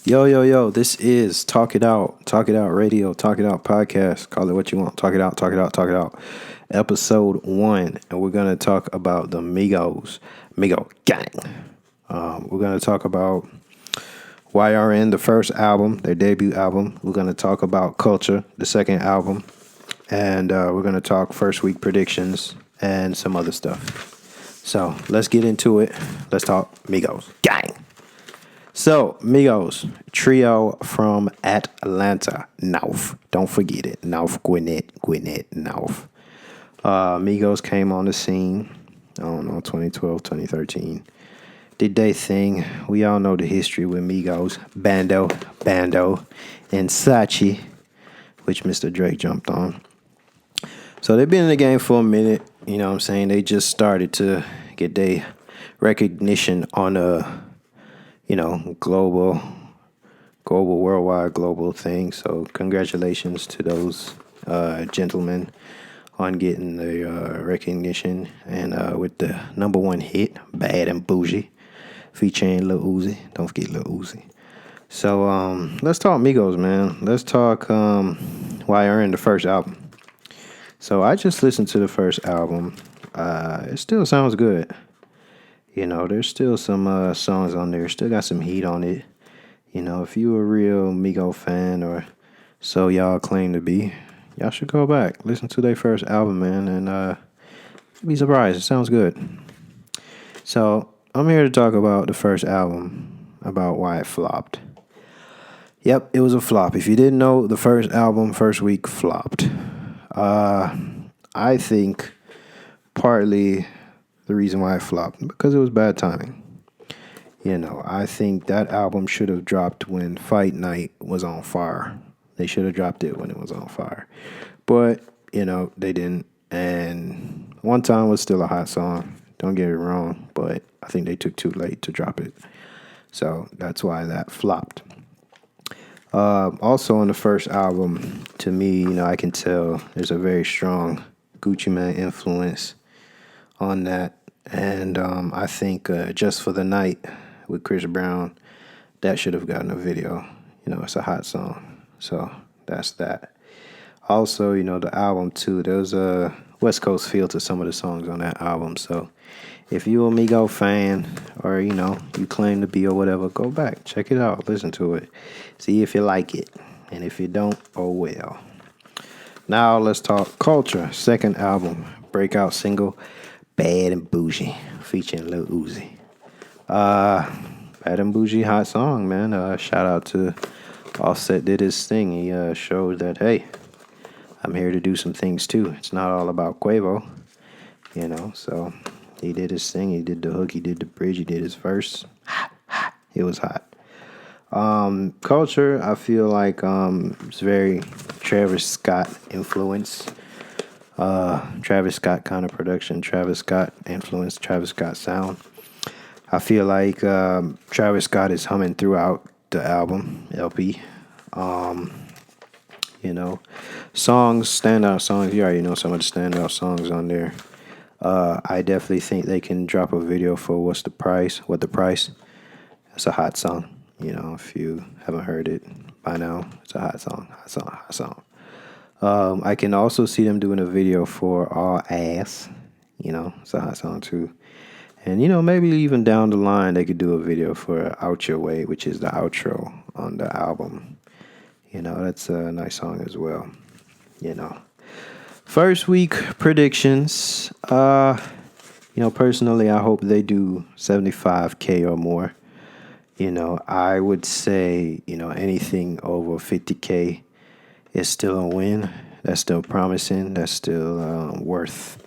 Yo, yo, yo, this is Talk It Out Radio, Talk It Out Podcast. Call it what you want. Talk it out, talk it out, talk it out. Episode 1. And we're going to talk about the Migo Gang. We're going to talk about YRN, the first album, their debut album. We're going to talk about Culture, the second album. And we're going to talk first week predictions and some other stuff. So let's get into it. Let's talk Migos Gang. So, Migos, trio from Atlanta, North. Don't forget it. North Gwinnett, North. Migos came on the scene, I don't know, 2012, 2013. Did they thing. We all know the history with Migos. Bando, and Sachi, which Mr. Drake jumped on. So, they've been in the game for a minute. You know what I'm saying? They just started to get their recognition on a global, worldwide, global thing. So congratulations to those gentlemen on getting the recognition. And with the number one hit, Bad and Bougie, featuring Lil Uzi. Don't forget Lil Uzi. So let's talk Migos, man. Let's talk YRN, the first album. So I just listened to the first album. It still sounds good. You know, there's still some songs on there. Still got some heat on it. You know, if you a real Migo fan, or so y'all claim to be, y'all should go back. Listen to their first album, man, and be surprised. It sounds good. So, I'm here to talk about the first album, about why it flopped. Yep, it was a flop. If you didn't know, the first album, first week, flopped. I think partly the reason why it flopped, because it was bad timing. You know, I think that album should have dropped when Fight Night was on fire. They should have dropped it when it was on fire. But, you know, they didn't. And One Time was still a hot song. Don't get me wrong. But I think they took too late to drop it. So that's why that flopped. Also on the first album, to me, you know, I can tell there's a very strong Gucci Mane influence on that. And I think Just for the Night with Chris Brown, that should have gotten a video. You know, it's a hot song. So that's that. Also, you know, the album too, there's a West Coast feel to some of the songs on that album. So if you're a Migo fan, or, you know, you claim to be or whatever, go back, check it out, listen to it. See if you like it. And if you don't, oh well. Now let's talk Culture, second album, breakout single, Bad and Bougie, featuring Lil Uzi. Bad and Bougie, hot song, man. Shout out to Offset, did his thing. He showed that, hey, I'm here to do some things too. It's not all about Quavo, you know. So he did his thing. He did the hook. He did the bridge. He did his verse. It was hot. Culture, I feel like it's very Travis Scott influence. Travis Scott kind of production, Travis Scott influence, Travis Scott sound. I feel like Travis Scott is humming throughout the album, LP. You know, standout songs, you already know some of the standout songs on there. I definitely think they can drop a video for What the Price. It's a hot song. You know, if you haven't heard it by now, it's a hot song. I can also see them doing a video for All Ass. You know, it's a hot song too. And, you know, maybe even down the line they could do a video for Out Your Way, which is the outro on the album. You know, that's a nice song as well. You know. First week predictions. You know, personally, I hope they do 75K or more. You know, I would say, you know, anything over 50K is still a win. That's still promising. That's still worth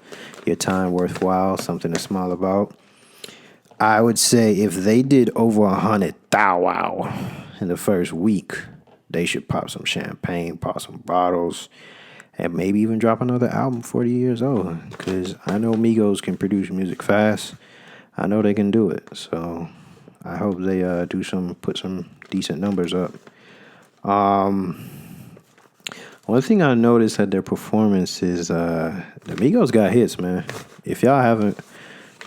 your time, worthwhile, something to smile about. I would say if they did over 100,000 in the first week, they should pop some champagne, pop some bottles, and maybe even drop another album 40 years old. Because I know Migos can produce music fast. I know they can do it. So I hope they put some decent numbers up. One thing I noticed at their performance is the Migos got hits, man. If y'all haven't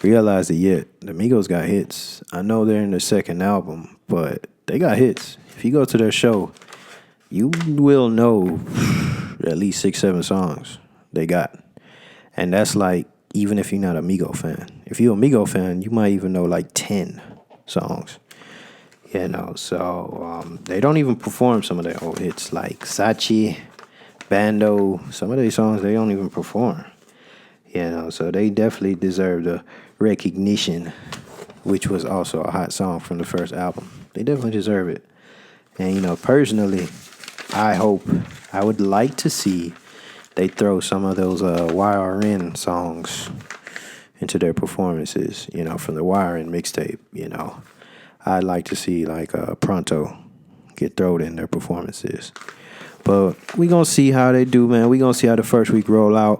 realized it yet, the Migos got hits. I know they're in their second album, but they got hits. If you go to their show, you will know at least 6-7 songs they got. And that's like, even if you're not a Migos fan. If you're a Migos fan, you might even know like 10 songs. So they don't even perform some of their old hits like Sachi, Bando. Some of these songs they don't even perform. So they definitely deserve the recognition, which was also a hot song from the first album. They definitely deserve it. And personally, I would like to see they throw some of those YRN songs into their performances, from the YRN mixtape, I'd like to see like Pronto get thrown in their performances. But we gonna see how they do, man. We gonna see how the first week roll out.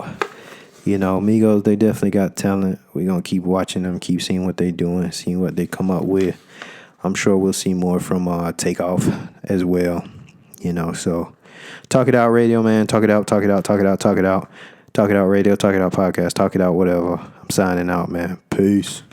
Migos, they definitely got talent. We gonna keep watching them, keep seeing what they doing, seeing what they come up with. I'm sure we'll see more from Takeoff as well. So Talk It Out Radio, man. Talk it out, talk it out, talk it out, talk it out. Talk It Out Radio, Talk It Out Podcast, Talk It Out, whatever. I'm signing out, man. Peace.